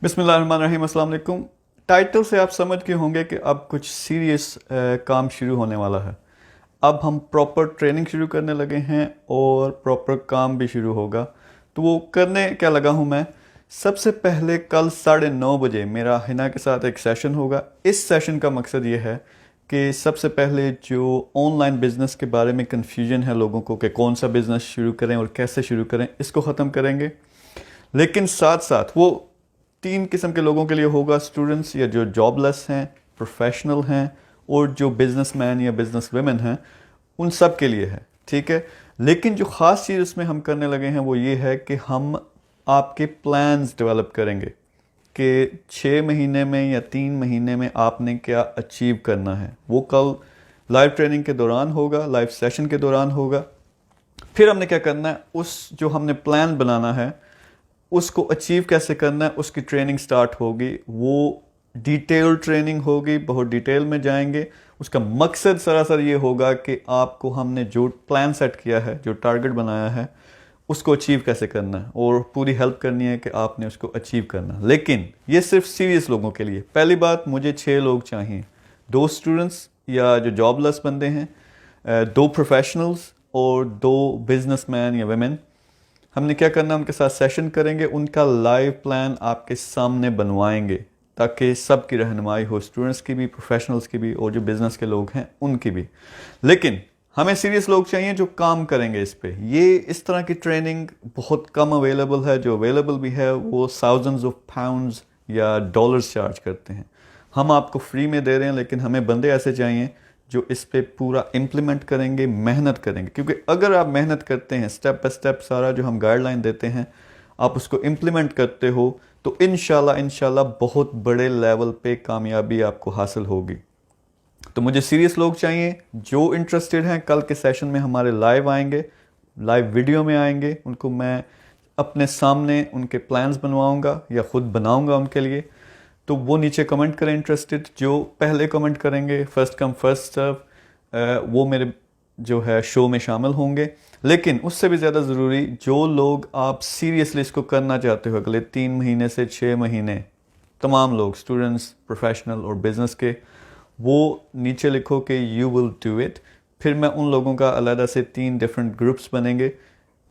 बिस्मिल्लाहिर्रहमानिर्रहीम, अस्सलाम वालेकुम। टाइटल से आप समझ गए होंगे कि अब कुछ सीरियस काम शुरू होने वाला है। अब हम प्रॉपर ट्रेनिंग शुरू करने लगे हैं और प्रॉपर काम भी शुरू होगा। तो वो करने क्या लगा हूँ मैं। सबसे पहले कल 9:30 बजे मेरा हिना के साथ एक सेशन होगा। इस सेशन का मकसद ये है कि सबसे पहले जो ऑनलाइन बिज़नेस के बारे में कन्फ्यूजन है लोगों को कि कौन सा बिज़नेस शुरू करें और कैसे शुरू करें, इसको ख़त्म करेंगे। लेकिन साथ साथ वो 3 किस्म के लोगों के लिए होगा: स्टूडेंट्स या जो जॉबलेस हैं, प्रोफेशनल हैं, और जो बिजनेसमैन या बिजनेस वेमेन हैं, उन सब के लिए है। ठीक है। लेकिन जो ख़ास चीज़ उसमें हम करने लगे हैं वो ये है कि हम आपके प्लान्स डेवलप करेंगे कि 6 महीने में या 3 महीने में आपने क्या अचीव करना है। वो कल लाइव ट्रेनिंग के दौरान होगा, लाइव सेशन के दौरान होगा। फिर हमने क्या करना है, उस जो हमने प्लान बनाना है उसको अचीव कैसे करना है, उसकी ट्रेनिंग स्टार्ट होगी। वो डिटेल ट्रेनिंग होगी, बहुत डिटेल में जाएंगे। उसका मकसद सरासर ये होगा कि आपको हमने जो प्लान सेट किया है, जो टारगेट बनाया है, उसको अचीव कैसे करना है और पूरी हेल्प करनी है कि आपने उसको अचीव करना। लेकिन ये सिर्फ सीरियस लोगों के लिए। पहली बात, मुझे 6 लोग चाहिए, 2 स्टूडेंट्स या जो जॉबलेस बंदे हैं, 2 प्रोफेशनल्स और 2 बिजनेसमैन या वेमेन। हमने क्या करना, उनके साथ सेशन करेंगे, उनका लाइव प्लान आपके सामने बनवाएंगे ताकि सबकी रहनुमाई हो, स्टूडेंट्स की भी, प्रोफेशनल्स की भी, और जो बिज़नेस के लोग हैं उनकी भी। लेकिन हमें सीरियस लोग चाहिए जो काम करेंगे इस पे। ये इस तरह की ट्रेनिंग बहुत कम अवेलेबल है। जो अवेलेबल भी है वो थाउजेंड्स ऑफ पाउंड्स या डॉलर्स चार्ज करते हैं। हम आपको फ्री में दे रहे हैं, लेकिन हमें बंदे ऐसे चाहिए जो इस पे पूरा इम्प्लीमेंट करेंगे, मेहनत करेंगे। क्योंकि अगर आप मेहनत करते हैं, स्टेप बाय स्टेप सारा जो हम गाइडलाइन देते हैं आप उसको इम्प्लीमेंट करते हो, तो इंशाल्लाह बहुत बड़े लेवल पे कामयाबी आपको हासिल होगी। तो मुझे सीरियस लोग चाहिए जो इंटरेस्टेड हैं। कल के सेशन में हमारे लाइव आएंगे, लाइव वीडियो में आएंगे। उनको मैं अपने सामने उनके प्लान्स बनवाऊंगा या खुद बनाऊंगा उनके लिए। तो वो नीचे कमेंट करें इंटरेस्टेड। जो पहले कमेंट करेंगे, फर्स्ट कम फर्स्ट सर्व, वो मेरे जो है शो में शामिल होंगे। लेकिन उससे भी ज़्यादा ज़रूरी, जो लोग आप सीरियसली इसको करना चाहते हो अगले 3 महीने से 6 महीने, तमाम लोग, स्टूडेंट्स, प्रोफेशनल और बिजनेस के, वो नीचे लिखो कि यू विल डू इट। फिर मैं उन लोगों का अलग से 3 डिफरेंट ग्रुप्स बनेंगे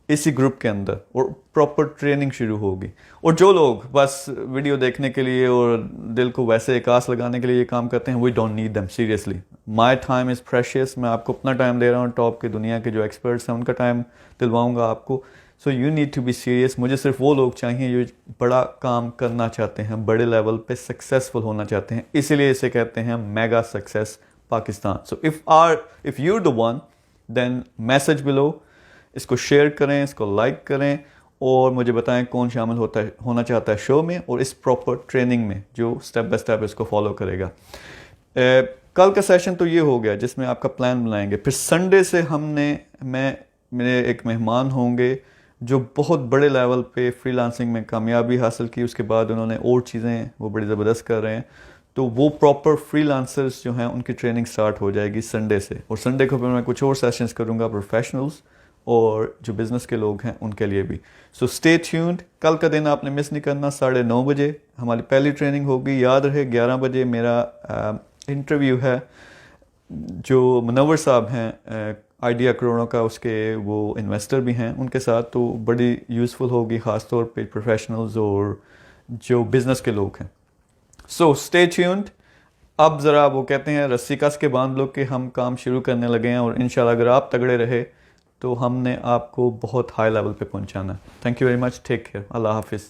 इसी ग्रुप के अंदर, और प्रॉपर ट्रेनिंग शुरू होगी। और जो लोग बस वीडियो देखने के लिए और दिल को वैसे एकास लगाने के लिए ये काम करते हैं, we don't need them seriously. My time is precious. मैं आपको अपना टाइम दे रहा हूँ, टॉप की दुनिया के जो एक्सपर्ट्स हैं उनका टाइम दिलवाऊंगा आपको। So you need to be serious. मुझे सिर्फ वो लोग चाहिए जो बड़ा काम करना चाहते हैं, बड़े लेवल पे सक्सेसफुल होना चाहते हैं। इसीलिए इसे कहते हैं mega success Pakistan. So if you the one, then message below, इसको शेयर करें, इसको लाइक करें, और मुझे बताएं कौन शामिल होना चाहता है शो में और इस प्रॉपर ट्रेनिंग में जो स्टेप बाय स्टेप इसको फॉलो करेगा। कल का सेशन तो ये हो गया जिसमें आपका प्लान बनाएंगे। फिर संडे से मेरे एक मेहमान होंगे जो बहुत बड़े लेवल पे फ्रीलांसिंग में कामयाबी हासिल की, उसके बाद उन्होंने और चीज़ें वो बड़ी ज़बरदस्त कर रहे हैं। तो वो प्रॉपर फ्रीलांसर्स जो हैं उनकी ट्रेनिंग स्टार्ट हो जाएगी संडे से। और संडे को फिर मैं कुछ और सेशंस करूँगा प्रोफेशनल्स और जो बिज़नेस के लोग हैं उनके लिए भी। So stay tuned. कल का दिन आपने मिस नहीं करना। 9:30 हमारी पहली ट्रेनिंग होगी। याद रहे 11 बजे मेरा इंटरव्यू है। जो मुनव्वर साहब हैं आइडिया करोड़ों का, उसके वो इन्वेस्टर भी हैं, उनके साथ तो बड़ी यूज़फुल होगी, ख़ास तौर पे प्रोफेशनल्स और जो बिज़नेस के लोग हैं। So stay tuned. अब ज़रा वो कहते हैं रस्सी कस के बांध लो कि हम काम शुरू करने लगे हैं, और इंशाल्लाह अगर आप तगड़े रहे तो हमने आपको बहुत हाई लेवल पे पहुंचाना है। Thank you very much. Take care. अल्लाह हाफिज़।